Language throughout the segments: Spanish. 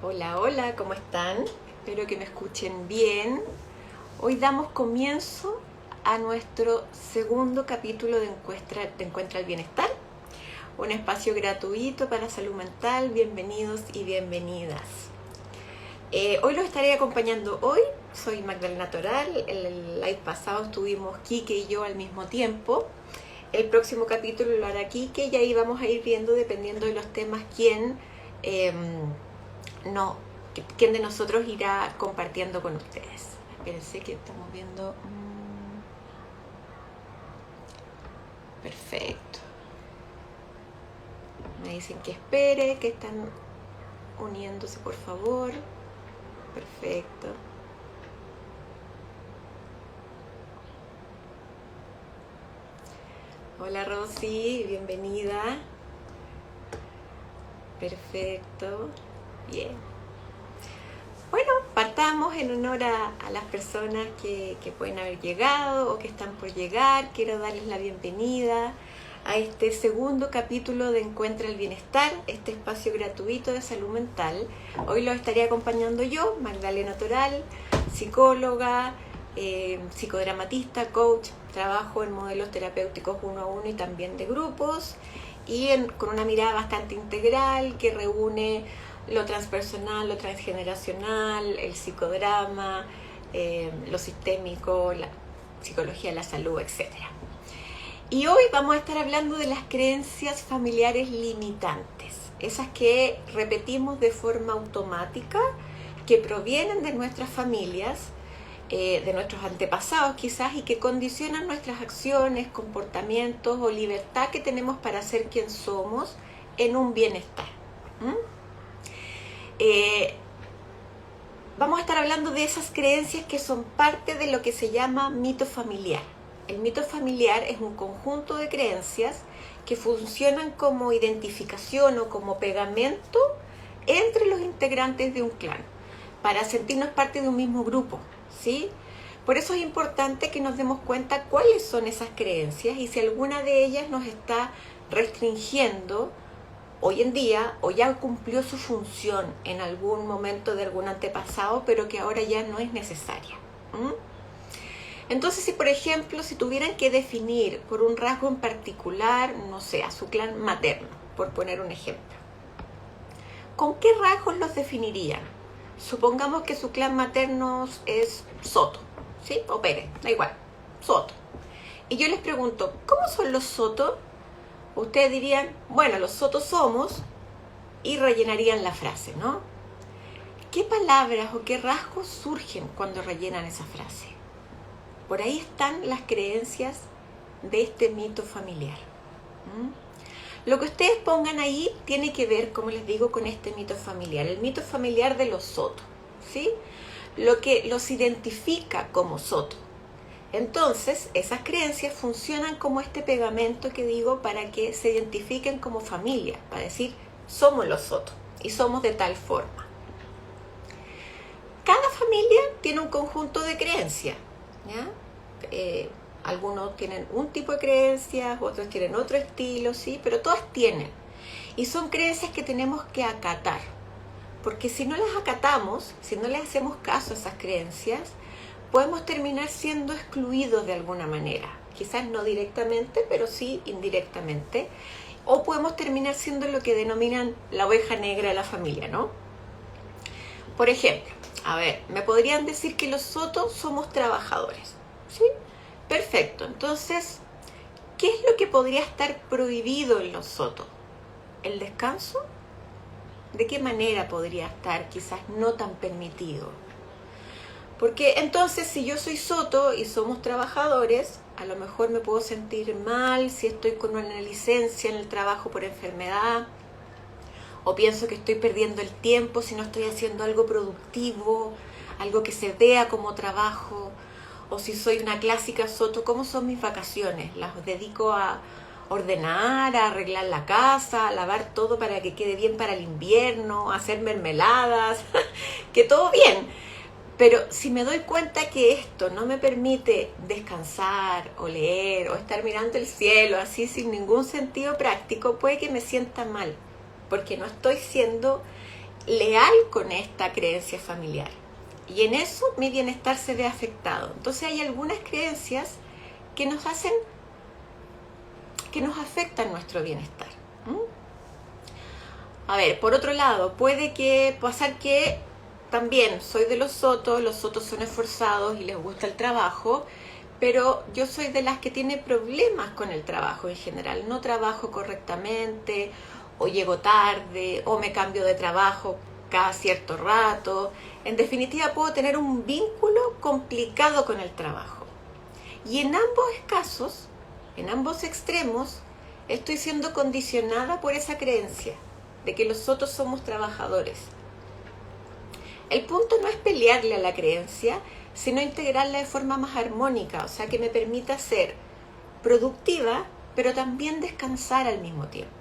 Hola, hola, ¿cómo están? Espero que me escuchen bien. Hoy damos comienzo a nuestro segundo capítulo de Encuentra el Bienestar, un espacio gratuito para salud mental. Bienvenidos y bienvenidas. Hoy los estaré acompañando hoy. Soy Magdalena Toral. El live pasado estuvimos Quique y yo al mismo tiempo. El próximo capítulo lo hará Quique y ahí vamos a ir viendo, dependiendo de los temas, quién de nosotros irá compartiendo con ustedes. Espérense que estamos viendo. Perfecto. Me dicen que espere, que están uniéndose, por favor. Perfecto. Hola Rosy, bienvenida. Perfecto. Bien. Bueno, partamos en honor a las personas que pueden haber llegado o que están por llegar. Quiero darles la bienvenida a este segundo capítulo de Encuentra el Bienestar, este espacio gratuito de salud mental. Hoy los estaré acompañando yo, Magdalena Toral, psicóloga, psicodramatista, coach. Trabajo en modelos terapéuticos 1 a 1 y también de grupos y con una mirada bastante integral que reúne lo transpersonal, lo transgeneracional, el psicodrama, lo sistémico, la psicología de la salud, etc. Y hoy vamos a estar hablando de las creencias familiares limitantes, esas que repetimos de forma automática, que provienen de nuestras familias, de nuestros antepasados quizás, y que condicionan nuestras acciones, comportamientos o libertad que tenemos para ser quien somos en un bienestar. Vamos a estar hablando de esas creencias que son parte de lo que se llama mito familiar. El mito familiar es un conjunto de creencias que funcionan como identificación o como pegamento entre los integrantes de un clan, para sentirnos parte de un mismo grupo, ¿sí? Por eso es importante que nos demos cuenta cuáles son esas creencias y si alguna de ellas nos está restringiendo hoy en día o ya cumplió su función en algún momento de algún antepasado, pero que ahora ya no es necesaria. Entonces, si por ejemplo, si tuvieran que definir por un rasgo en particular, no sé, a su clan materno, por poner un ejemplo, ¿con qué rasgos los definirían? Supongamos que su clan materno es Soto, ¿sí? O Pérez, da igual, Soto. Y yo les pregunto, ¿cómo son los Soto? Ustedes dirían, bueno, los Sotos somos, y rellenarían la frase, ¿no? ¿Qué palabras o qué rasgos surgen cuando rellenan esa frase? Por ahí están las creencias de este mito familiar. Lo que ustedes pongan ahí tiene que ver, como les digo, con este mito familiar, el mito familiar de los Soto, ¿sí? Lo que los identifica como Soto. Entonces, esas creencias funcionan como este pegamento que digo para que se identifiquen como familia, para decir, somos los Soto y somos de tal forma. Cada familia tiene un conjunto de creencias, ¿ya? Algunos tienen un tipo de creencias, otros tienen otro estilo, ¿sí? Pero todas tienen. Y son creencias que tenemos que acatar. Porque si no las acatamos, si no le hacemos caso a esas creencias, podemos terminar siendo excluidos de alguna manera. Quizás no directamente, pero sí indirectamente. O podemos terminar siendo lo que denominan la oveja negra de la familia, ¿no? Por ejemplo, a ver, me podrían decir que los Sotos somos trabajadores, ¿sí? Perfecto. Entonces, ¿qué es lo que podría estar prohibido en los Sotos? ¿El descanso? ¿De qué manera podría estar quizás no tan permitido? Porque entonces si yo soy Soto y somos trabajadores, a lo mejor me puedo sentir mal si estoy con una licencia en el trabajo por enfermedad, o pienso que estoy perdiendo el tiempo si no estoy haciendo algo productivo, algo que se vea como trabajo, o si soy una clásica Soto, ¿cómo son mis vacaciones? Las dedico a ordenar, a arreglar la casa, a lavar todo para que quede bien para el invierno, a hacer mermeladas, que todo bien. Pero si me doy cuenta que esto no me permite descansar o leer o estar mirando el cielo así sin ningún sentido práctico, puede que me sienta mal, porque no estoy siendo leal con esta creencia familiar. Y en eso mi bienestar se ve afectado. Entonces hay algunas creencias que nos afectan nuestro bienestar. A ver, por otro lado, puede pasar que también soy de los Sotos son esforzados y les gusta el trabajo, pero yo soy de las que tiene problemas con el trabajo en general. No trabajo correctamente, o llego tarde, o me cambio de trabajo cada cierto rato. En definitiva, puedo tener un vínculo complicado con el trabajo. Y en ambos casos, en ambos extremos, estoy siendo condicionada por esa creencia de que los Sotos somos trabajadores. El punto no es pelearle a la creencia, sino integrarla de forma más armónica, o sea, que me permita ser productiva, pero también descansar al mismo tiempo.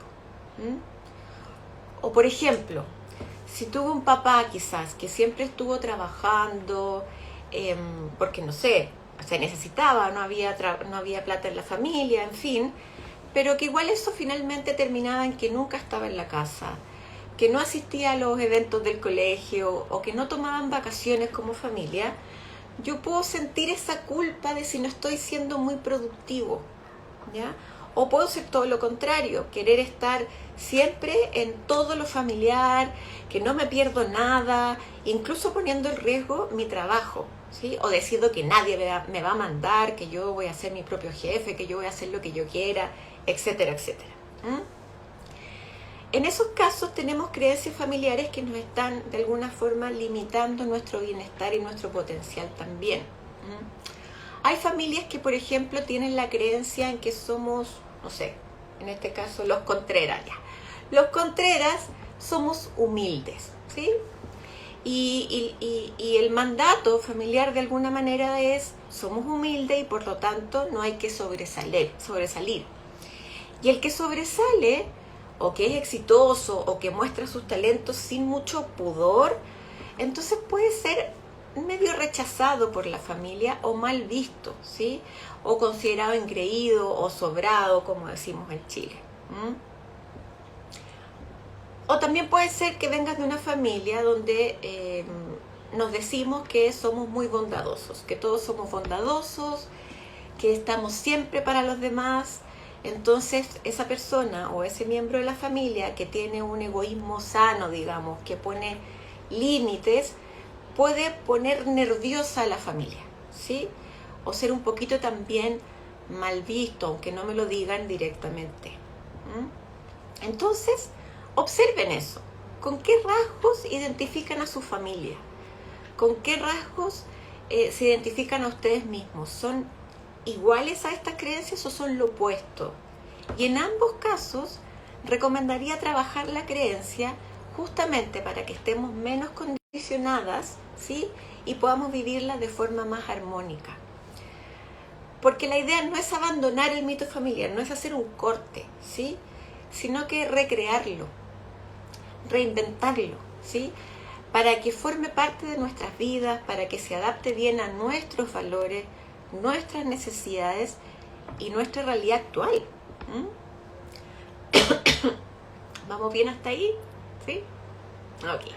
O por ejemplo, si tuve un papá quizás que siempre estuvo trabajando, porque no sé, se necesitaba, no había plata en la familia, en fin, pero que igual eso finalmente terminaba en que nunca estaba en la casa, que no asistía a los eventos del colegio o que no tomaban vacaciones como familia, yo puedo sentir esa culpa de si no estoy siendo muy productivo, ¿ya? O puedo ser todo lo contrario, querer estar siempre en todo lo familiar, que no me pierdo nada, incluso poniendo en riesgo mi trabajo, ¿sí? O decido que nadie me va a mandar, que yo voy a ser mi propio jefe, que yo voy a hacer lo que yo quiera, etcétera, etcétera. En esos casos tenemos creencias familiares que nos están de alguna forma limitando nuestro bienestar y nuestro potencial también. Hay familias que, por ejemplo, tienen la creencia en que somos, no sé, en este caso los Contreras. Ya. Los Contreras somos humildes, ¿sí? Y el mandato familiar de alguna manera es, somos humildes y por lo tanto no hay que sobresalir. Y el que sobresale, o que es exitoso, o que muestra sus talentos sin mucho pudor, entonces puede ser medio rechazado por la familia o mal visto, ¿sí? O considerado engreído o sobrado, como decimos en Chile. O también puede ser que vengas de una familia donde nos decimos que somos muy bondadosos, que todos somos bondadosos, que estamos siempre para los demás. Entonces, esa persona o ese miembro de la familia que tiene un egoísmo sano, digamos, que pone límites, puede poner nerviosa a la familia, ¿sí? O ser un poquito también mal visto, aunque no me lo digan directamente. Entonces, observen eso. ¿Con qué rasgos identifican a su familia? ¿Con qué rasgos se identifican a ustedes mismos? ¿Son iguales a estas creencias o son lo opuesto? Y en ambos casos recomendaría trabajar la creencia justamente para que estemos menos condicionadas, ¿sí? Y podamos vivirla de forma más armónica. Porque la idea no es abandonar el mito familiar, no es hacer un corte, ¿sí? Sino que recrearlo, reinventarlo, ¿sí? Para que forme parte de nuestras vidas, para que se adapte bien a nuestros valores, nuestras necesidades y nuestra realidad actual. ¿Vamos bien hasta ahí? ¿Sí? Ok.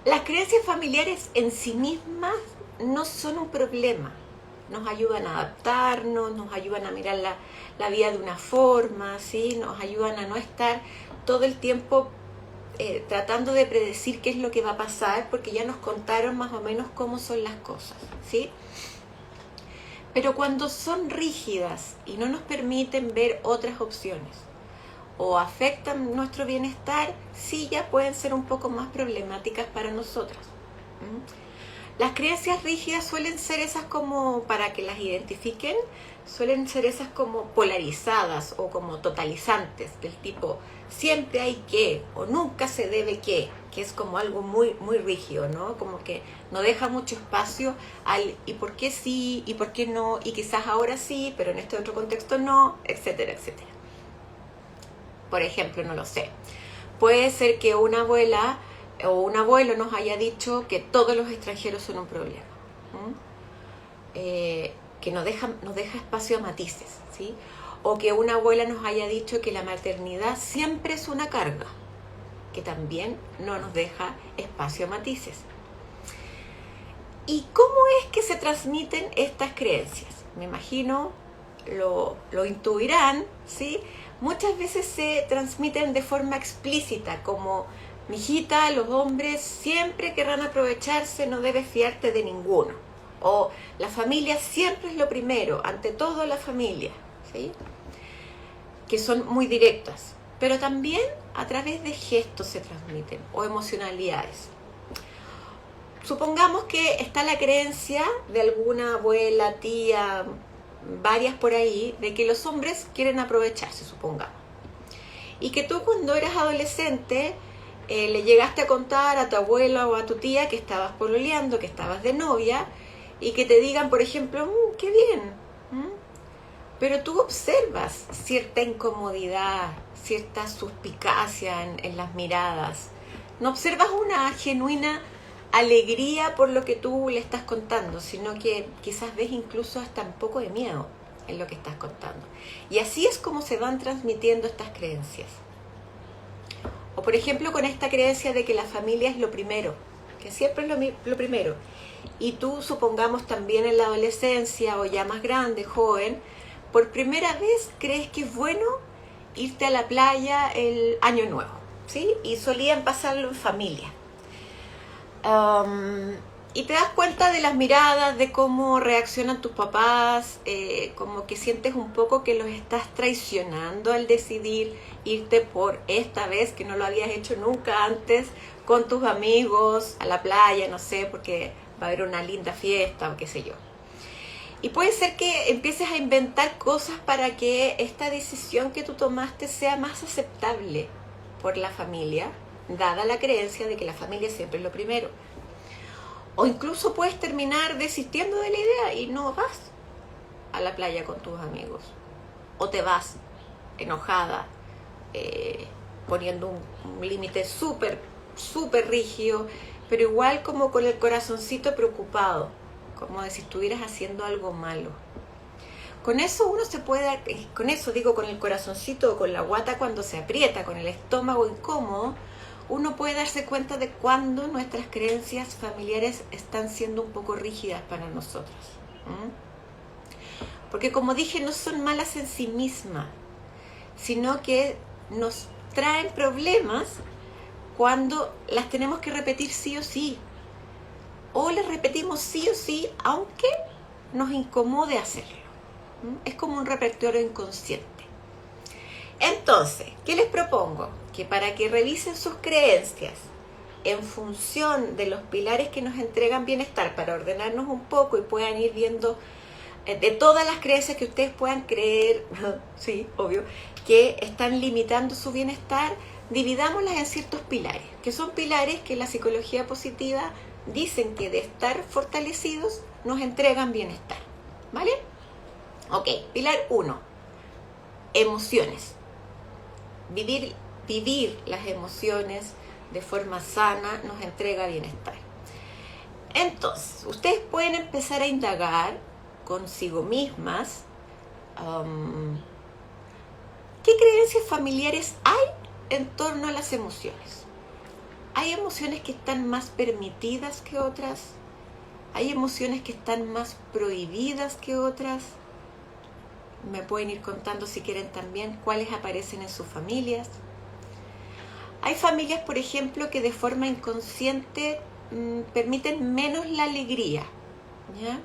Las creencias familiares en sí mismas no son un problema. Nos ayudan a adaptarnos, nos ayudan a mirar la vida de una forma, ¿sí? Nos ayudan a no estar todo el tiempo tratando de predecir qué es lo que va a pasar, porque ya nos contaron más o menos cómo son las cosas, ¿sí? Pero cuando son rígidas y no nos permiten ver otras opciones o afectan nuestro bienestar, sí ya pueden ser un poco más problemáticas para nosotras. Las creencias rígidas suelen ser esas como, para que las identifiquen, suelen ser esas como polarizadas o como totalizantes, del tipo siempre hay que o nunca se debe que es como algo muy, muy rígido, ¿no? Como que no deja mucho espacio al y por qué sí, y por qué no, y quizás ahora sí, pero en este otro contexto no, etcétera, etcétera. Por ejemplo, no lo sé. Puede ser que una abuela o un abuelo nos haya dicho que todos los extranjeros son un problema, que nos deja espacio a matices, ¿sí? O que una abuela nos haya dicho que la maternidad siempre es una carga, que también no nos deja espacio a matices. ¿Y cómo es que se transmiten estas creencias? Me imagino, lo intuirán, ¿sí? Muchas veces se transmiten de forma explícita, como: mijita, los hombres siempre querrán aprovecharse, no debes fiarte de ninguno. O la familia siempre es lo primero, ante todo la familia, ¿sí? Que son muy directas. Pero también a través de gestos se transmiten, o emocionalidades. Supongamos que está la creencia de alguna abuela, tía, varias por ahí, de que los hombres quieren aprovecharse, supongamos. Y que tú, cuando eras adolescente, le llegaste a contar a tu abuela o a tu tía que estabas pololeando, que estabas de novia, y que te digan, por ejemplo: qué bien. Pero tú observas cierta incomodidad, cierta suspicacia en las miradas. No observas una genuina alegría por lo que tú le estás contando, sino que quizás ves incluso hasta un poco de miedo en lo que estás contando. Y así es como se van transmitiendo estas creencias. O por ejemplo, con esta creencia de que la familia es lo primero, que siempre es lo primero. Y tú, supongamos, también en la adolescencia o ya más grande, joven, por primera vez crees que es bueno irte a la playa el año nuevo, ¿sí? Y solían pasarlo en familia. Y te das cuenta de las miradas, de cómo reaccionan tus papás, como que sientes un poco que los estás traicionando al decidir irte por esta vez, que no lo habías hecho nunca antes, con tus amigos a la playa, no sé, porque va a haber una linda fiesta o qué sé yo. Y puede ser que empieces a inventar cosas para que esta decisión que tú tomaste sea más aceptable por la familia, dada la creencia de que la familia siempre es lo primero. O incluso puedes terminar desistiendo de la idea y no vas a la playa con tus amigos. O te vas enojada, poniendo un límite súper, súper rígido, pero igual como con el corazoncito preocupado, como de si estuvieras haciendo algo malo. Con eso uno se puede, con eso digo, con el corazoncito o con la guata cuando se aprieta, con el estómago incómodo, uno puede darse cuenta de cuando nuestras creencias familiares están siendo un poco rígidas para nosotros. Porque, como dije, no son malas en sí mismas, sino que nos traen problemas cuando las tenemos que repetir sí o sí. O las repetimos sí o sí, aunque nos incomode hacerlo. Es como un repertorio inconsciente. Entonces, ¿qué les propongo? Que para que revisen sus creencias en función de los pilares que nos entregan bienestar, para ordenarnos un poco y puedan ir viendo de todas las creencias que ustedes puedan creer, sí, obvio, que están limitando su bienestar, dividámoslas en ciertos pilares, que son pilares que la psicología positiva dicen que de estar fortalecidos nos entregan bienestar, ¿vale? Ok, pilar 1, emociones. Vivir las emociones de forma sana nos entrega bienestar. Entonces, ustedes pueden empezar a indagar consigo mismas qué creencias familiares hay en torno a las emociones. ¿Hay emociones que están más permitidas que otras? ¿Hay emociones que están más prohibidas que otras? Me pueden ir contando, si quieren, también cuáles aparecen en sus familias. Hay familias, por ejemplo, que de forma inconsciente permiten menos la alegría, ¿ya?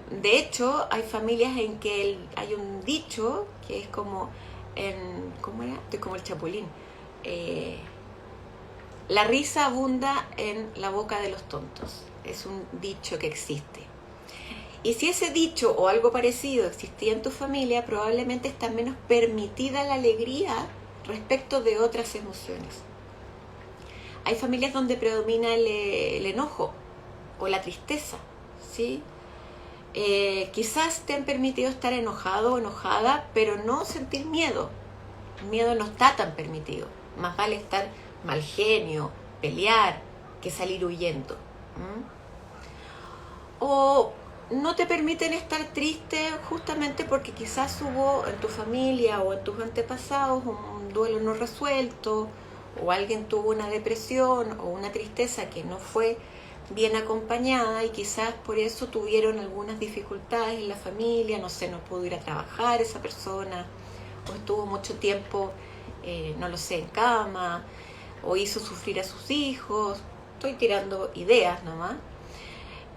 De hecho, hay familias en que hay un dicho que es como ¿cómo era? Estoy como el Chapulín. La risa abunda en la boca de los tontos. Es un dicho que existe. Y si ese dicho o algo parecido existía en tu familia, probablemente está menos permitida la alegría respecto de otras emociones. Hay familias donde predomina el enojo o la tristeza, ¿sí? Quizás te han permitido estar enojado o enojada, pero no sentir miedo. El miedo no está tan permitido. Más vale estar mal genio, pelear, que salir huyendo. O no te permiten estar triste justamente porque quizás hubo en tu familia o en tus antepasados un un duelo no resuelto, o alguien tuvo una depresión o una tristeza que no fue bien acompañada y quizás por eso tuvieron algunas dificultades en la familia, no sé, no pudo ir a trabajar esa persona, o estuvo mucho tiempo, no lo sé, en cama, o hizo sufrir a sus hijos. Estoy tirando ideas nomás.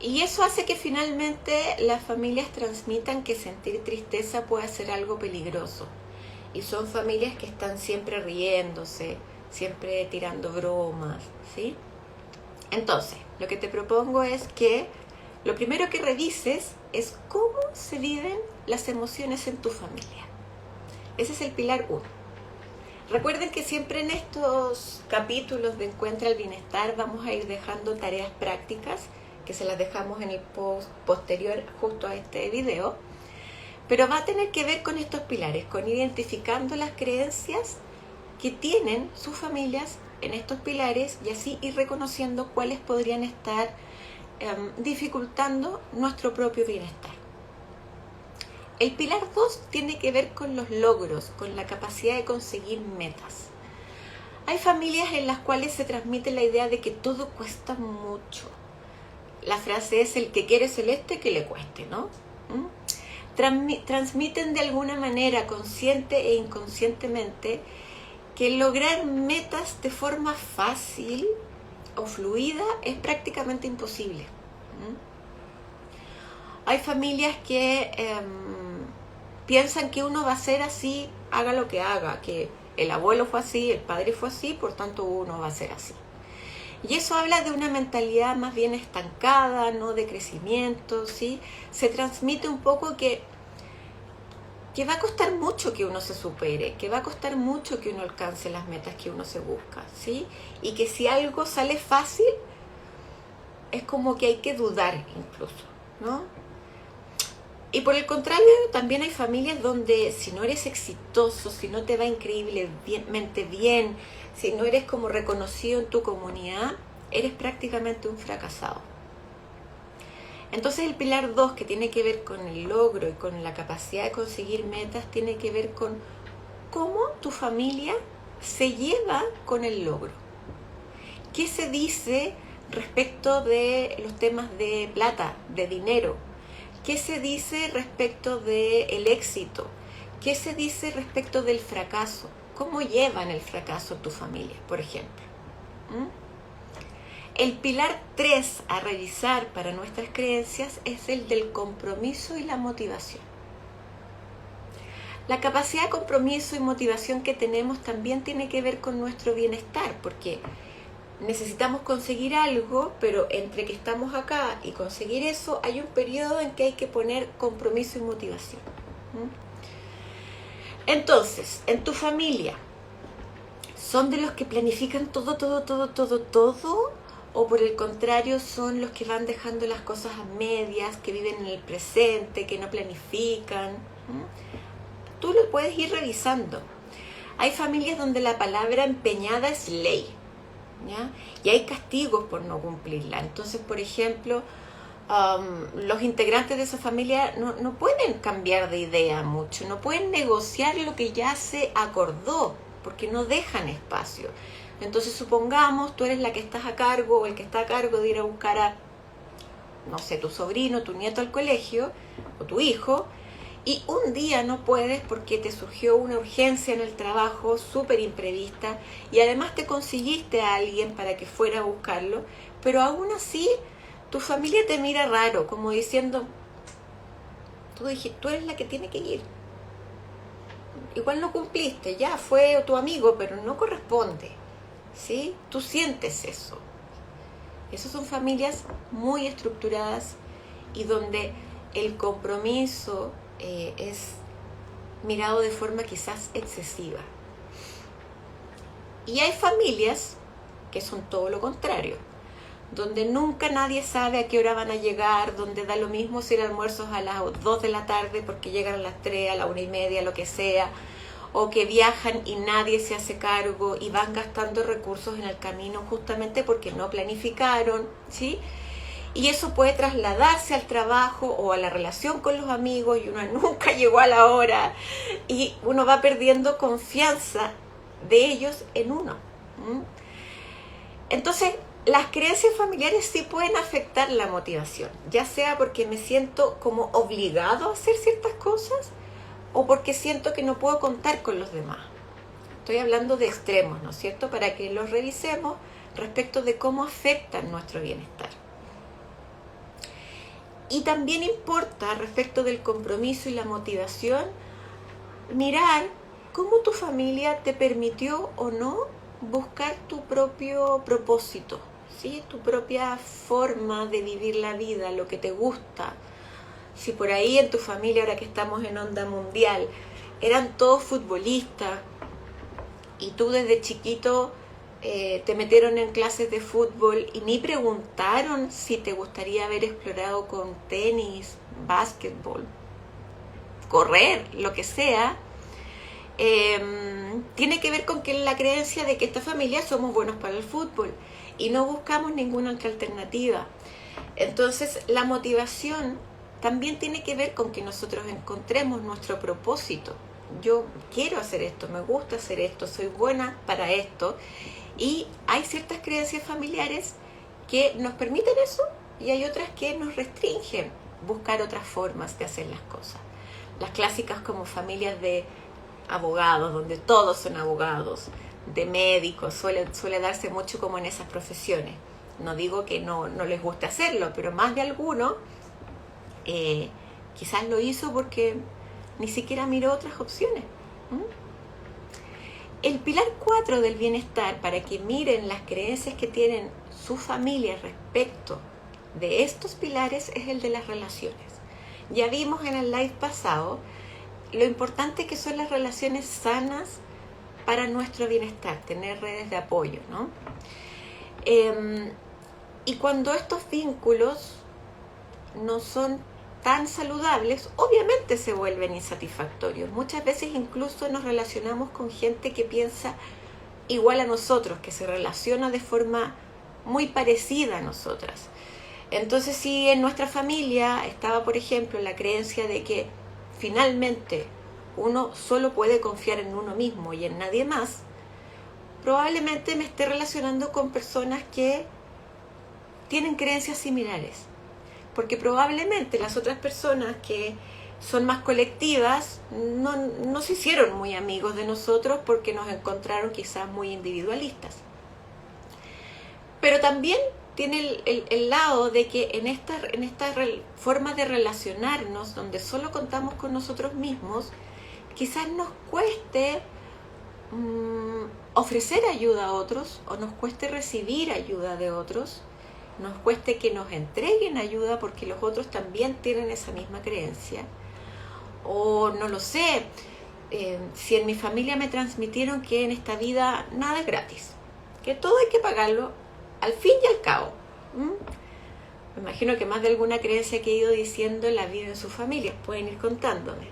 Y eso hace que finalmente las familias transmitan que sentir tristeza puede ser algo peligroso. Y son familias que están siempre riéndose, siempre tirando bromas, ¿sí? Entonces, lo que te propongo es que lo primero que revises es cómo se viven las emociones en tu familia. Ese es el pilar 1. Recuerden que siempre en estos capítulos de Encuentra el Bienestar vamos a ir dejando tareas prácticas que se las dejamos en el post posterior justo a este video, pero va a tener que ver con estos pilares, con identificando las creencias que tienen sus familias en estos pilares y así ir reconociendo cuáles podrían estar dificultando nuestro propio bienestar. El pilar 2 tiene que ver con los logros, con la capacidad de conseguir metas. Hay familias en las cuales se transmite la idea de que todo cuesta mucho. La frase es: el que quiere celeste, que le cueste, ¿no? Transmiten de alguna manera, consciente e inconscientemente, que lograr metas de forma fácil o fluida es prácticamente imposible. Hay familias que piensan que uno va a ser así, haga lo que haga, que el abuelo fue así, el padre fue así, por tanto uno va a ser así. Y eso habla de una mentalidad más bien estancada, no de crecimiento, ¿sí? Se transmite un poco que va a costar mucho que uno se supere, que va a costar mucho que uno alcance las metas que uno se busca, ¿sí? Y que si algo sale fácil, es como que hay que dudar incluso, ¿no? Y por el contrario, también hay familias donde si no eres exitoso, si no te va increíblemente bien, si no eres como reconocido en tu comunidad, eres prácticamente un fracasado. Entonces el pilar 2, que tiene que ver con el logro y con la capacidad de conseguir metas, tiene que ver con cómo tu familia se lleva con el logro. ¿Qué se dice respecto de los temas de plata, de dinero? ¿Qué se dice respecto del éxito? ¿Qué se dice respecto del fracaso? ¿Cómo llevan el fracaso tu familia, por ejemplo? El pilar 3 a revisar para nuestras creencias es el del compromiso y la motivación. La capacidad de compromiso y motivación que tenemos también tiene que ver con nuestro bienestar, porque necesitamos conseguir algo, pero entre que estamos acá y conseguir eso, hay un periodo en que hay que poner compromiso y motivación. Entonces, en tu familia, ¿son de los que planifican todo? ¿O por el contrario son los que van dejando las cosas a medias, que viven en el presente, que no planifican? Tú lo puedes ir revisando. Hay familias donde la palabra empeñada es ley, ¿ya? Y hay castigos por no cumplirla. Entonces, por ejemplo, los integrantes de esa familia no pueden cambiar de idea mucho, no pueden negociar lo que ya se acordó, porque no dejan espacio. Entonces, supongamos, tú eres la que estás a cargo o el que está a cargo de ir a buscar a, no sé, tu sobrino, tu nieto al colegio, o tu hijo, y un día no puedes porque te surgió una urgencia en el trabajo súper imprevista y además te conseguiste a alguien para que fuera a buscarlo, pero aún así tu familia te mira raro, como diciendo, tú eres la que tiene que ir. Igual no cumpliste, ya fue tu amigo, pero no corresponde, ¿sí? Tú sientes eso. Esas son familias muy estructuradas y donde el compromiso es mirado de forma quizás excesiva. Y hay familias que son todo lo contrario, donde nunca nadie sabe a qué hora van a llegar, donde da lo mismo si el almuerzo es a las 2 de la tarde porque llegan a las 3, a la 1:30, lo que sea, o que viajan y nadie se hace cargo y van gastando recursos en el camino justamente porque no planificaron, ¿sí? Y eso puede trasladarse al trabajo o a la relación con los amigos y uno nunca llegó a la hora y uno va perdiendo confianza de ellos en uno. Entonces, las creencias familiares sí pueden afectar la motivación, ya sea porque me siento como obligado a hacer ciertas cosas o porque siento que no puedo contar con los demás. Estoy hablando de extremos, ¿no es cierto? Para que los revisemos respecto de cómo afectan nuestro bienestar. Y también importa, respecto del compromiso y la motivación, mirar cómo tu familia te permitió o no buscar tu propio propósito, ¿sí? Tu propia forma de vivir la vida, lo que te gusta. Si por ahí en tu familia, ahora que estamos en onda mundial, eran todos futbolistas y tú desde chiquito te metieron en clases de fútbol y ni preguntaron si te gustaría haber explorado con tenis, básquetbol, correr, lo que sea, tiene que ver con que la creencia de que esta familia somos buenos para el fútbol y no buscamos ninguna otra alternativa. Entonces la motivación también tiene que ver con que nosotros encontremos nuestro propósito. Yo quiero hacer esto, me gusta hacer esto, soy buena para esto. Y hay ciertas creencias familiares que nos permiten eso y hay otras que nos restringen buscar otras formas de hacer las cosas. Las clásicas como familias de abogados, donde todos son abogados, de médicos, suele darse mucho como en esas profesiones. No digo que no les guste hacerlo, pero más de alguno quizás lo hizo porque ni siquiera miró otras opciones. El pilar 4 del bienestar, para que miren las creencias que tienen sus familias respecto de estos pilares, es el de las relaciones. Ya vimos en el live pasado lo importante que son las relaciones sanas para nuestro bienestar, tener redes de apoyo, ¿no? Y cuando estos vínculos no son tan saludables, obviamente se vuelven insatisfactorios. Muchas veces incluso nos relacionamos con gente que piensa igual a nosotros, que se relaciona de forma muy parecida a nosotras. Entonces, si en nuestra familia estaba, por ejemplo, la creencia de que finalmente uno solo puede confiar en uno mismo y en nadie más, probablemente me esté relacionando con personas que tienen creencias similares. Porque probablemente las otras personas que son más colectivas no se hicieron muy amigos de nosotros porque nos encontraron quizás muy individualistas. Pero también tiene el lado de que en esta forma de relacionarnos, donde solo contamos con nosotros mismos, quizás nos cueste ofrecer ayuda a otros o nos cueste recibir ayuda de otros. Nos cueste que nos entreguen ayuda porque los otros también tienen esa misma creencia. O no lo sé, si en mi familia me transmitieron que en esta vida nada es gratis, que todo hay que pagarlo al fin y al cabo. Me imagino que más de alguna creencia que he ido diciendo la viven en sus familias, pueden ir contándome.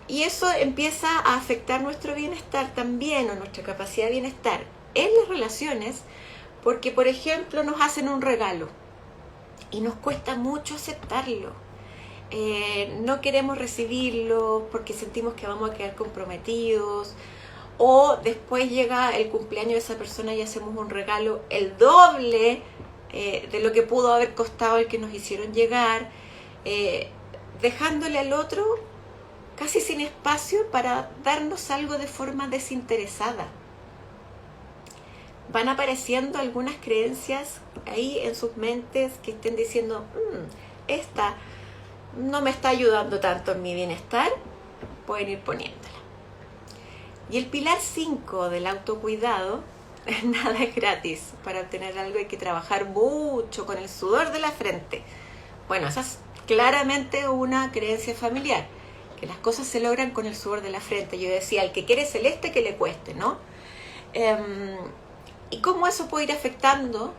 Y eso empieza a afectar nuestro bienestar también, o nuestra capacidad de bienestar en las relaciones. Porque, por ejemplo, nos hacen un regalo y nos cuesta mucho aceptarlo. No queremos recibirlo porque sentimos que vamos a quedar comprometidos. O después llega el cumpleaños de esa persona y hacemos un regalo el doble de lo que pudo haber costado el que nos hicieron llegar, dejándole al otro casi sin espacio para darnos algo de forma desinteresada. Van apareciendo algunas creencias ahí en sus mentes que estén diciendo, esta no me está ayudando tanto en mi bienestar, pueden ir poniéndola. Y el pilar 5 del autocuidado, nada es gratis. Para obtener algo hay que trabajar mucho con el sudor de la frente. Bueno, esa es claramente una creencia familiar, que las cosas se logran con el sudor de la frente. Yo decía, el que quiere celeste que le cueste, ¿no? Y cómo eso puede ir afectando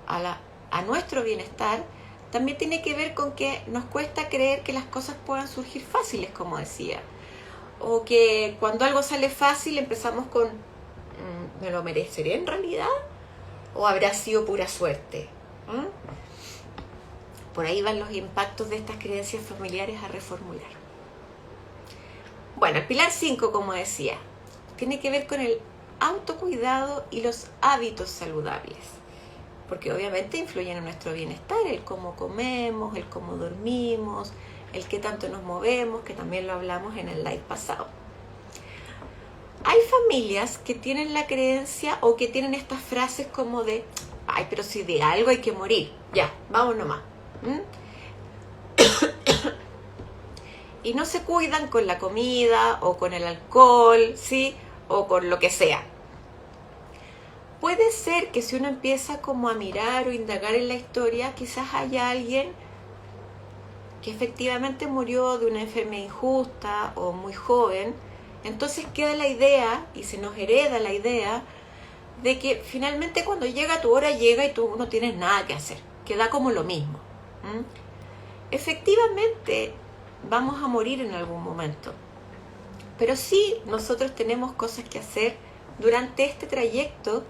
a nuestro bienestar, también tiene que ver con que nos cuesta creer que las cosas puedan surgir fáciles, como decía. O que cuando algo sale fácil empezamos con, ¿me lo mereceré en realidad? ¿O habrá sido pura suerte? Por ahí van los impactos de estas creencias familiares a reformular. Bueno, el pilar 5, como decía, tiene que ver con el autocuidado y los hábitos saludables, porque obviamente influyen en nuestro bienestar, el cómo comemos, el cómo dormimos, el qué tanto nos movemos, que también lo hablamos en el live pasado. Hay familias que tienen la creencia o que tienen estas frases como de, ay, pero si de algo hay que morir, ya, vamos nomás. Y no se cuidan con la comida o con el alcohol, ¿sí? O con lo que sea. Puede ser que si uno empieza como a mirar o indagar en la historia, quizás haya alguien que efectivamente murió de una enfermedad injusta o muy joven. Entonces queda la idea, y se nos hereda la idea, de que finalmente cuando llega tu hora llega y tú no tienes nada que hacer. Queda como lo mismo. Efectivamente vamos a morir en algún momento. Pero sí, nosotros tenemos cosas que hacer durante este trayecto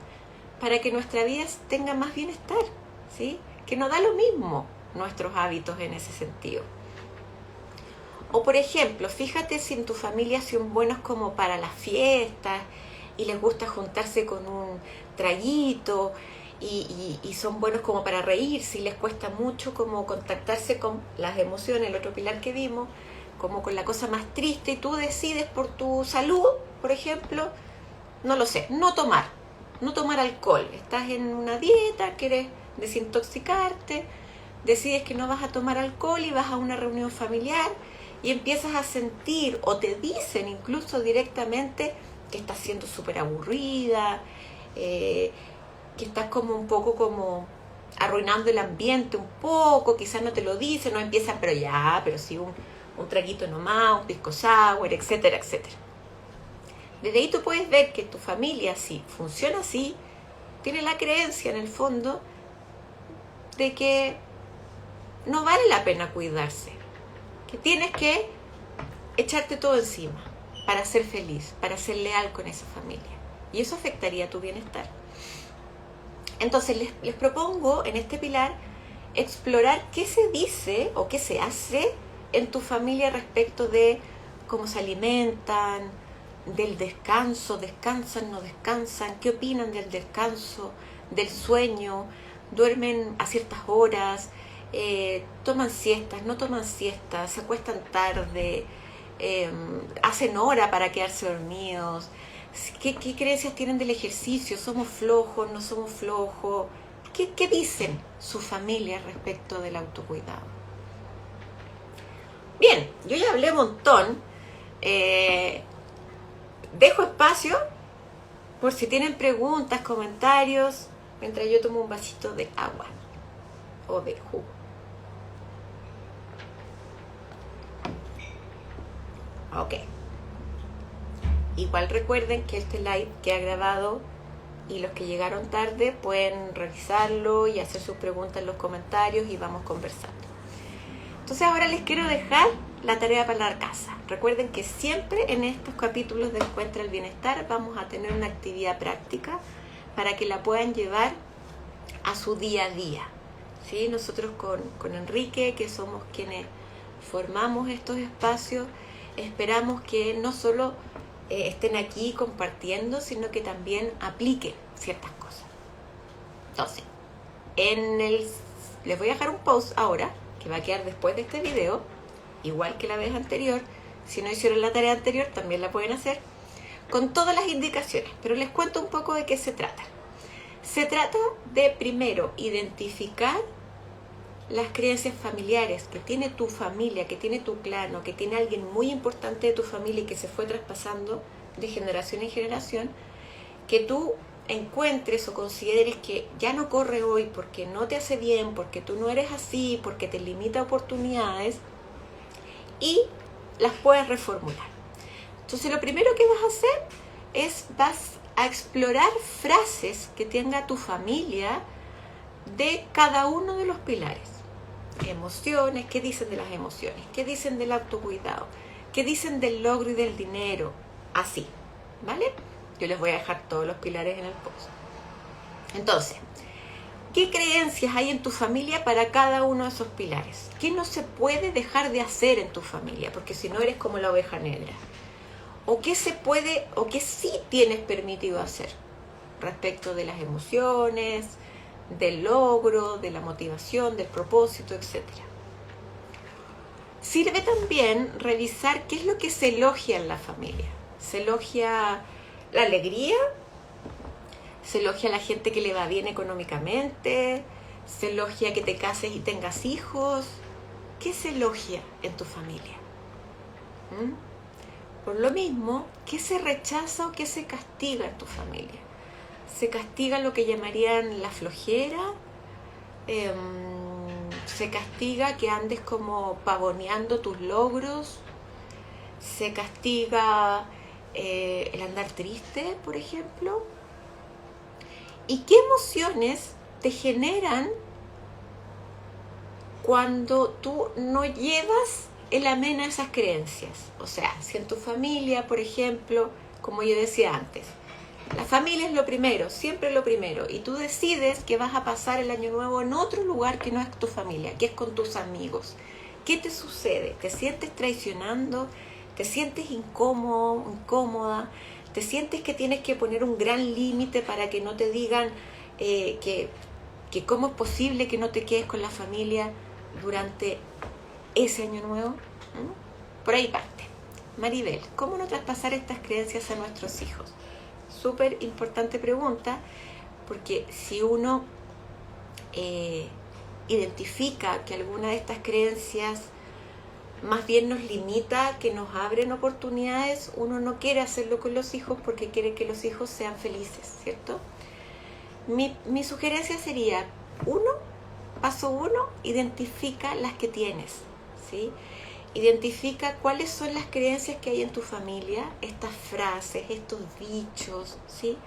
para que nuestra vida tenga más bienestar, ¿sí? Que nos da lo mismo nuestros hábitos en ese sentido. O por ejemplo, fíjate si en tu familia son buenos como para las fiestas y les gusta juntarse con un traguito y son buenos como para reír, si les cuesta mucho como contactarse con las emociones, el otro pilar que vimos, como con la cosa más triste, y tú decides por tu salud, por ejemplo, no lo sé, no tomar alcohol, estás en una dieta, quieres desintoxicarte, decides que no vas a tomar alcohol y vas a una reunión familiar y empiezas a sentir, o te dicen incluso directamente, que estás siendo súper aburrida, que estás como un poco como arruinando el ambiente un poco, quizás no te lo dicen, no empiezan, pero sí un traguito nomás, un pisco sour, etcétera, etcétera. Desde ahí tú puedes ver que tu familia, si funciona así, tiene la creencia en el fondo de que no vale la pena cuidarse, que tienes que echarte todo encima para ser feliz, para ser leal con esa familia. Y eso afectaría tu bienestar. Entonces les propongo en este pilar explorar qué se dice o qué se hace en tu familia respecto de cómo se alimentan, del descanso, descansan, no descansan, qué opinan del descanso, del sueño, duermen a ciertas horas, toman siestas, no toman siestas, se acuestan tarde, hacen hora para quedarse dormidos, qué creencias tienen del ejercicio, somos flojos, no somos flojos, qué dicen su familia respecto del autocuidado. Bien, yo ya hablé un montón, dejo espacio por si tienen preguntas, comentarios, mientras yo tomo un vasito de agua o de jugo. Ok. Igual recuerden que este live queda grabado y los que llegaron tarde pueden revisarlo y hacer sus preguntas en los comentarios y vamos conversando. Entonces ahora les quiero dejar la tarea para la casa. Recuerden que siempre en estos capítulos de Encuentra el Bienestar vamos a tener una actividad práctica para que la puedan llevar a su día a día. ¿Sí? Nosotros con Enrique, que somos quienes formamos estos espacios, esperamos que no solo estén aquí compartiendo, sino que también apliquen ciertas cosas. Entonces, les voy a dejar un post ahora, que va a quedar después de este video, igual que la vez anterior. Si no hicieron la tarea anterior, también la pueden hacer, con todas las indicaciones, pero les cuento un poco de qué se trata. Se trata de, primero, identificar las creencias familiares que tiene tu familia, que tiene tu clan, o que tiene alguien muy importante de tu familia y que se fue traspasando de generación en generación, que tú encuentres o consideres que ya no corre hoy porque no te hace bien, porque tú no eres así, porque te limita oportunidades, y las puedes reformular. Entonces lo primero que vas a hacer es vas a explorar frases que tenga tu familia de cada uno de los pilares. Emociones, ¿qué dicen de las emociones? ¿Qué dicen del autocuidado? ¿Qué dicen del logro y del dinero? Así, ¿vale? Yo les voy a dejar todos los pilares en el post. Entonces, ¿qué creencias hay en tu familia para cada uno de esos pilares? ¿Qué no se puede dejar de hacer en tu familia? Porque si no eres como la oveja negra. o qué se puede o qué sí tienes permitido hacer respecto de las emociones, del logro, de la motivación, del propósito, etc. Sirve también revisar qué es lo que se elogia en la familia. Se elogia la alegría, se elogia a la gente que le va bien económicamente, se elogia que te cases y tengas hijos. ¿Qué se elogia en tu familia? Por lo mismo, ¿qué se rechaza o qué se castiga en tu familia? Se castiga lo que llamarían la flojera, se castiga que andes como pavoneando tus logros, se castiga el andar triste, por ejemplo. ¿Y qué emociones te generan cuando tú no llevas el amén a esas creencias? O sea, si en tu familia, por ejemplo, como yo decía antes, la familia es lo primero, siempre lo primero, y tú decides que vas a pasar el año nuevo en otro lugar que no es tu familia, que es con tus amigos. ¿Qué te sucede? ¿Te sientes traicionando? ¿Te sientes incómodo, incómoda? ¿Te sientes que tienes que poner un gran límite para que no te digan que cómo es posible que no te quedes con la familia durante ese año nuevo? Por ahí parte. Maribel, ¿cómo no traspasar estas creencias a nuestros hijos? Súper importante pregunta, porque si uno identifica que alguna de estas creencias más bien nos limita, que nos abren oportunidades, uno no quiere hacerlo con los hijos porque quiere que los hijos sean felices, ¿cierto? Mi sugerencia sería, paso uno, identifica las que tienes, ¿sí? Identifica cuáles son las creencias que hay en tu familia, estas frases, estos dichos, ¿sí?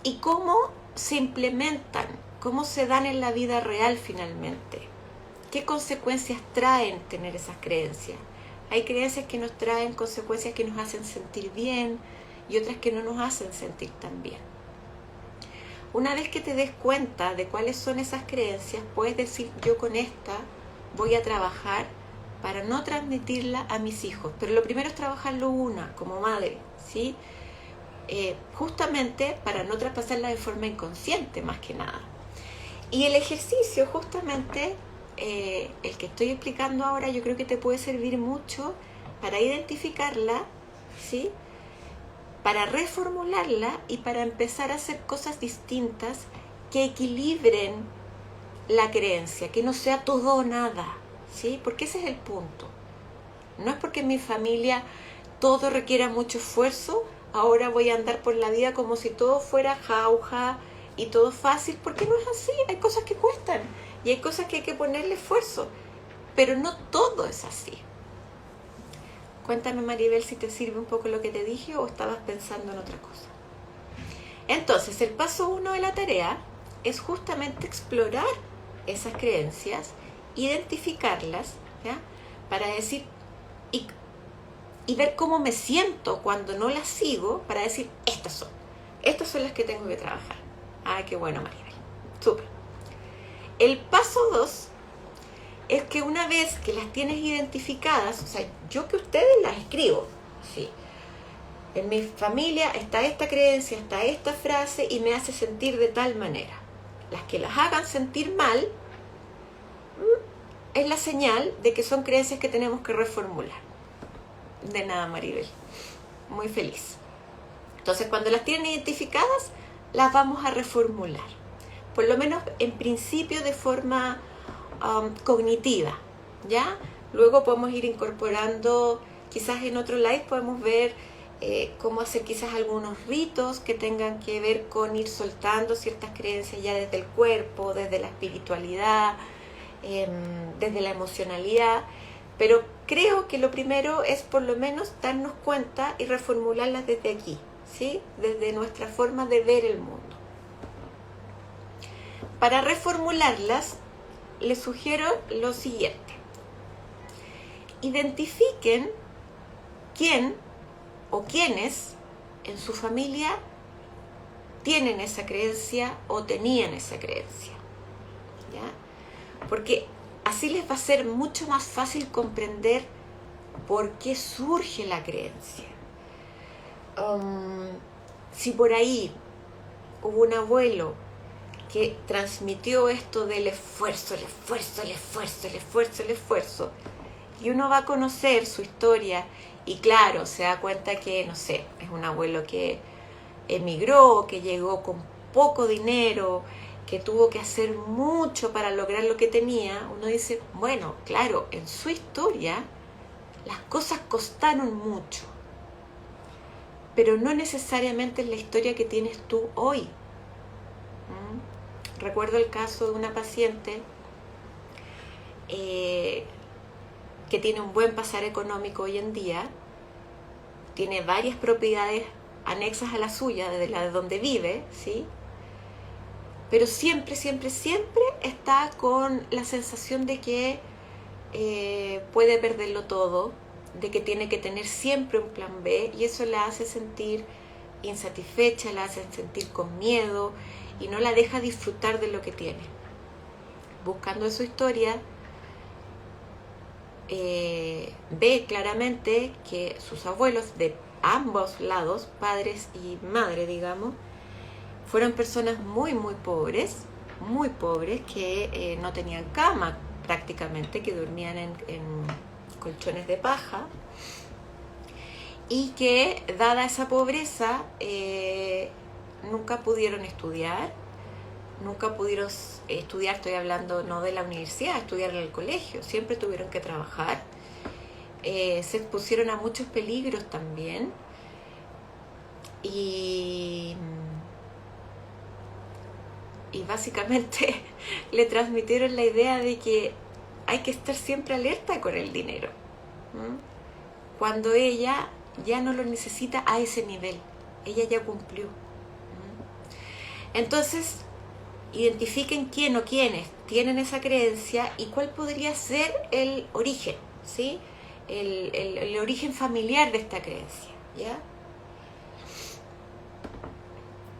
Y cómo se implementan, cómo se dan en la vida real finalmente. ¿Qué consecuencias traen tener esas creencias? Hay creencias que nos traen consecuencias que nos hacen sentir bien y otras que no nos hacen sentir tan bien. Una vez que te des cuenta de cuáles son esas creencias, puedes decir, yo con esta voy a trabajar para no transmitirla a mis hijos. Pero lo primero es trabajarlo una, como madre, ¿sí? Justamente para no traspasarla de forma inconsciente, más que nada. Y el ejercicio, justamente, el que estoy explicando ahora, yo creo que te puede servir mucho para identificarla, ¿sí? Para reformularla y para empezar a hacer cosas distintas que equilibren la creencia, que no sea todo o nada, ¿sí? Porque ese es el punto. No es porque en mi familia todo requiera mucho esfuerzo, ahora voy a andar por la vida como si todo fuera jauja y todo fácil, porque no es así. Hay cosas que cuestan y hay cosas que hay que ponerle esfuerzo, pero no todo es así. Cuéntame, Maribel, si te sirve un poco lo que te dije o estabas pensando en otra cosa. Entonces, el paso 1 de la tarea es justamente explorar esas creencias, identificarlas, ¿ya? Para decir y ver cómo me siento cuando no las sigo, para decir, estas son las que tengo que trabajar. Ah, qué bueno, Maribel. Súper. El paso 2 es que una vez que las tienes identificadas, o sea, yo que ustedes las escribo, ¿sí? En mi familia está esta creencia, está esta frase y me hace sentir de tal manera. Las que las hagan sentir mal es la señal de que son creencias que tenemos que reformular. De nada, Maribel. Muy feliz. Entonces, cuando las tienen identificadas, las vamos a reformular. Por lo menos en principio de forma cognitiva, ¿ya? Luego podemos ir incorporando, quizás en otro live podemos ver cómo hacer quizás algunos ritos que tengan que ver con ir soltando ciertas creencias ya desde el cuerpo, desde la espiritualidad, desde la emocionalidad, pero creo que lo primero es por lo menos darnos cuenta y reformularlas desde aquí, ¿sí? Desde nuestra forma de ver el mundo. Para reformularlas, les sugiero lo siguiente. Identifiquen quién o quiénes en su familia tienen esa creencia o tenían esa creencia, ¿ya? Porque así les va a ser mucho más fácil comprender ¿Por qué surge la creencia? Si por ahí hubo un abuelo que transmitió esto del esfuerzo, el esfuerzo, el esfuerzo, el esfuerzo, el esfuerzo, y uno va a conocer su historia y claro, se da cuenta que, no sé, es un abuelo que emigró, que llegó con poco dinero, que tuvo que hacer mucho para lograr lo que tenía, uno dice, bueno, claro, en su historia las cosas costaron mucho, pero no necesariamente es la historia que tienes tú hoy. Recuerdo el caso de una paciente que tiene un buen pasar económico hoy en día, tiene varias propiedades anexas a la suya, de la de donde vive, ¿sí? Pero siempre, siempre, siempre está con la sensación de que puede perderlo todo, de que tiene que tener siempre un plan B, y eso la hace sentir insatisfecha, la hace sentir con miedo y no la deja disfrutar de lo que tiene. Buscando en su historia, ve claramente que sus abuelos de ambos lados, padres y madre, digamos, fueron personas muy, muy pobres, que no tenían cama prácticamente, que dormían en colchones de paja, y que, dada esa pobreza, nunca pudieron estudiar, estoy hablando no de la universidad, estudiar en el colegio, siempre tuvieron que trabajar, se expusieron a muchos peligros también, y básicamente le transmitieron la idea de que hay que estar siempre alerta con el dinero, cuando ella ya no lo necesita a ese nivel, ella ya cumplió. Entonces, identifiquen quién o quiénes tienen esa creencia y cuál podría ser el origen, ¿sí? El origen familiar de esta creencia, ¿ya?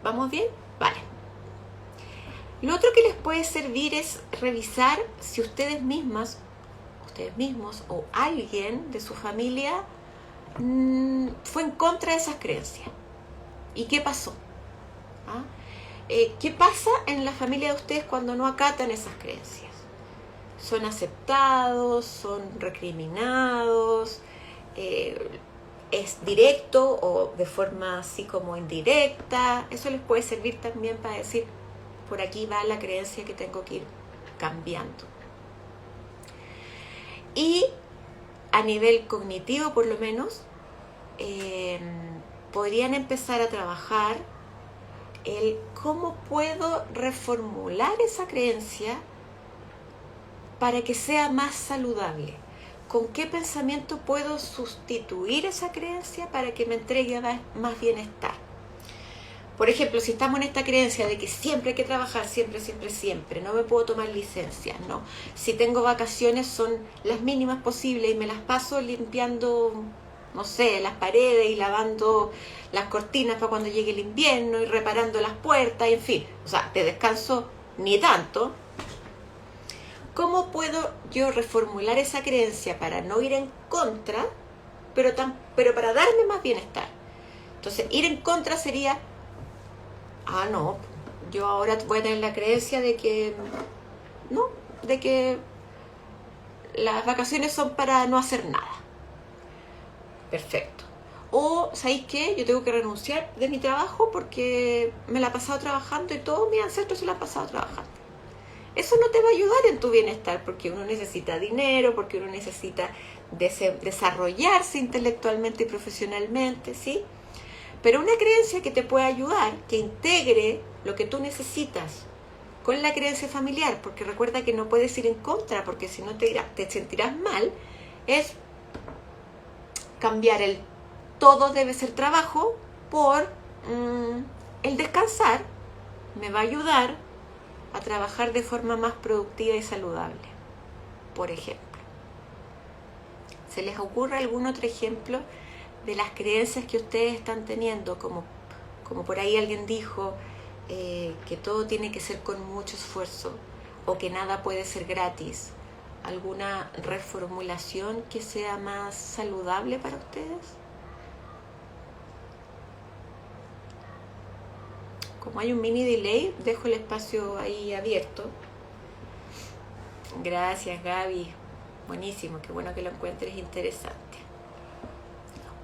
¿Vamos bien? Vale. Lo otro que les puede servir es revisar si ustedes mismos o alguien de su familia fue en contra de esas creencias. ¿Y qué pasó? ¿Ah? ¿Qué pasa en la familia de ustedes cuando no acatan esas creencias? ¿Son aceptados? ¿Son recriminados? ¿Es directo o de forma así como indirecta? Eso les puede servir también para decir, por aquí va la creencia que tengo que ir cambiando. Y a nivel cognitivo, por lo menos, podrían empezar a trabajar el cómo puedo reformular esa creencia para que sea más saludable. ¿Con qué pensamiento puedo sustituir esa creencia para que me entregue más bienestar? Por ejemplo, si estamos en esta creencia de que siempre hay que trabajar, siempre, siempre, siempre, no me puedo tomar licencias, no. Si tengo vacaciones son las mínimas posibles y me las paso limpiando, no sé, las paredes y lavando las cortinas para cuando llegue el invierno y reparando las puertas, y en fin. O sea, de descanso ni tanto. ¿Cómo puedo yo reformular esa creencia para no ir en contra, pero para darme más bienestar? Entonces, ir en contra sería... no, yo ahora voy a tener la creencia de que las vacaciones son para no hacer nada. Perfecto. O, ¿sabéis qué? Yo tengo que renunciar de mi trabajo porque me la he pasado trabajando y todos mis ancestros se la han pasado trabajando. Eso no te va a ayudar en tu bienestar porque uno necesita dinero, porque uno necesita desarrollarse intelectualmente y profesionalmente, ¿sí? Pero una creencia que te pueda ayudar, que integre lo que tú necesitas con la creencia familiar, porque recuerda que no puedes ir en contra, porque si no te sentirás mal, es cambiar el todo debe ser trabajo por el descansar. Me va a ayudar a trabajar de forma más productiva y saludable, por ejemplo. ¿Se les ocurre algún otro ejemplo de las creencias que ustedes están teniendo? Como por ahí alguien dijo que todo tiene que ser con mucho esfuerzo, o que nada puede ser gratis, alguna reformulación que sea más saludable para ustedes? Como hay un mini delay, dejo el espacio ahí abierto. Gracias, Gaby. Buenísimo, qué bueno que lo encuentres interesante.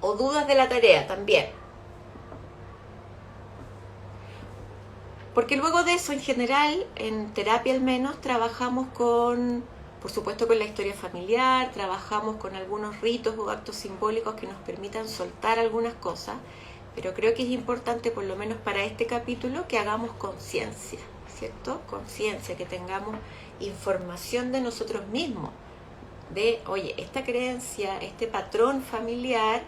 O dudas de la tarea también. Porque luego de eso, en general, en terapia al menos, trabajamos con, por supuesto, con la historia familiar, trabajamos con algunos ritos o actos simbólicos que nos permitan soltar algunas cosas, pero creo que es importante, por lo menos para este capítulo, que hagamos conciencia, ¿cierto? Conciencia, que tengamos información de nosotros mismos, de, oye, esta creencia, este patrón familiar,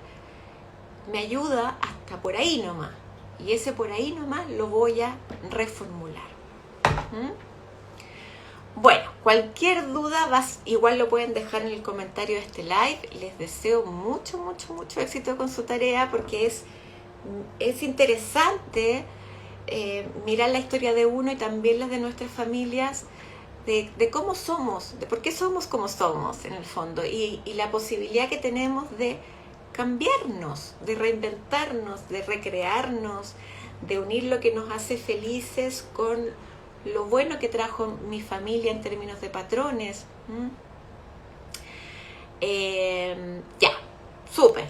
me ayuda hasta por ahí nomás. Y ese por ahí nomás lo voy a reformular. Bueno, cualquier duda igual lo pueden dejar en el comentario de este live. Les deseo mucho, mucho, mucho éxito con su tarea porque es interesante mirar la historia de uno y también las de nuestras familias, de cómo somos, de por qué somos como somos en el fondo y la posibilidad que tenemos de cambiarnos, de reinventarnos, de recrearnos, de unir lo que nos hace felices con lo bueno que trajo mi familia en términos de patrones. Ya, súper.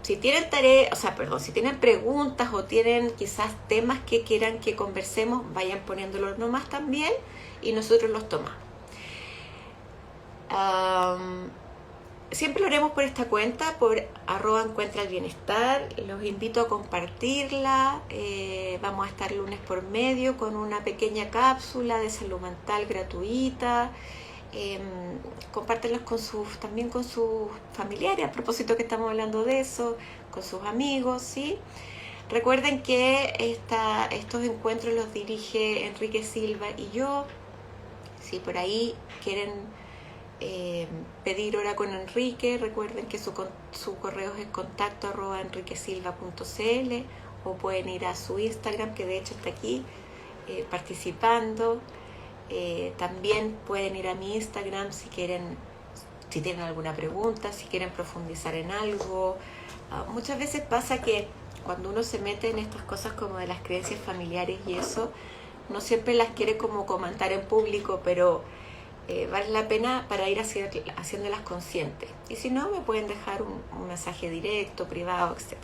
Si tienen si tienen preguntas o tienen quizás temas que quieran que conversemos, vayan poniéndolos nomás también y nosotros los tomamos. Siempre lo haremos por esta cuenta, por @encuentraelbienestar. Los invito a compartirla. Vamos a estar lunes por medio con una pequeña cápsula de salud mental gratuita. Compártenlos también con sus familiares, a propósito que estamos hablando de eso, con sus amigos, ¿sí? Recuerden que estos encuentros los dirige Enrique Silva y yo. Si por ahí quieren pedir hora con Enrique, recuerden que su correo es contacto@enriquesilva.cl o pueden ir a su Instagram, que de hecho está aquí participando. También pueden ir a mi Instagram si tienen alguna pregunta, si quieren profundizar en algo. Muchas veces pasa que cuando uno se mete en estas cosas como de las creencias familiares y eso, no siempre las quiere como comentar en público, pero vale la pena para ir haciéndolas conscientes. Y si no, me pueden dejar un mensaje directo, privado, etc.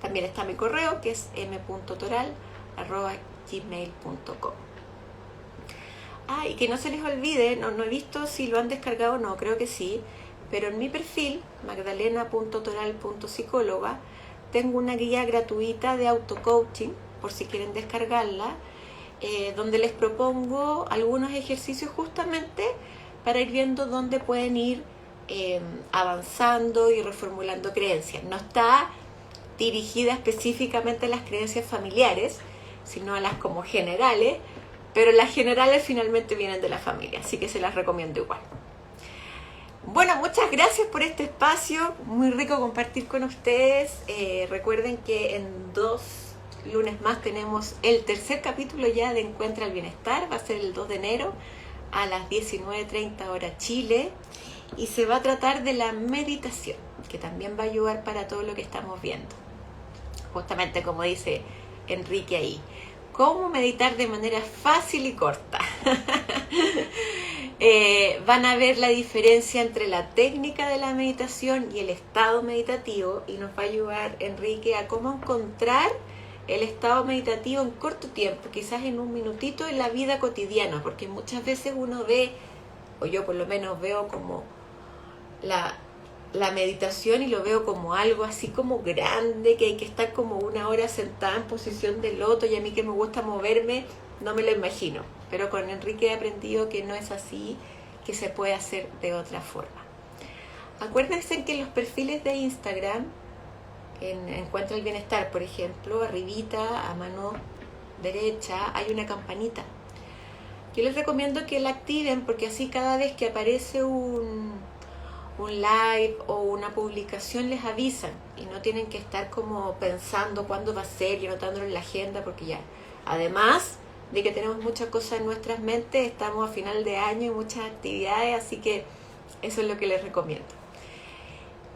También está mi correo, que es m.toral@gmail.com. Y que no se les olvide, no he visto si lo han descargado o no, creo que sí, pero en mi perfil, magdalena.toral.psicóloga, tengo una guía gratuita de auto-coaching, por si quieren descargarla, donde les propongo algunos ejercicios justamente para ir viendo dónde pueden ir avanzando y reformulando creencias. No está dirigida específicamente a las creencias familiares, sino a las como generales, pero las generales finalmente vienen de la familia, así que se las recomiendo igual. Bueno, muchas gracias por este espacio, muy rico compartir con ustedes. Recuerden que en 2 lunes más tenemos el tercer capítulo ya de Encuentra el Bienestar, va a ser el 2 de enero a las 19:30 hora Chile, y se va a tratar de la meditación, que también va a ayudar para todo lo que estamos viendo. Justamente como dice Enrique ahí, cómo meditar de manera fácil y corta. Van a ver la diferencia entre la técnica de la meditación y el estado meditativo, y nos va a ayudar Enrique a cómo encontrar el estado meditativo en corto tiempo, quizás en un minutito en la vida cotidiana, porque muchas veces uno ve, o yo por lo menos veo como la meditación y lo veo como algo así como grande, que hay que estar como 1 hora sentada en posición de loto, y a mí que me gusta moverme, no me lo imagino. Pero con Enrique he aprendido que no es así, que se puede hacer de otra forma. Acuérdense que en los perfiles de Instagram, en Encuentra el Bienestar, por ejemplo, arribita, a mano derecha, hay una campanita. Yo les recomiendo que la activen, porque así cada vez que aparece un live o una publicación les avisan y no tienen que estar como pensando cuándo va a ser y anotándolo en la agenda, porque ya, además, de que tenemos muchas cosas en nuestras mentes, estamos a final de año y muchas actividades, así que eso es lo que les recomiendo.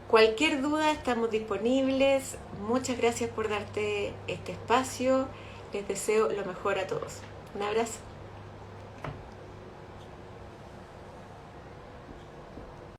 Cualquier duda, estamos disponibles. Muchas gracias por darte este espacio. Les deseo lo mejor a todos. Un abrazo.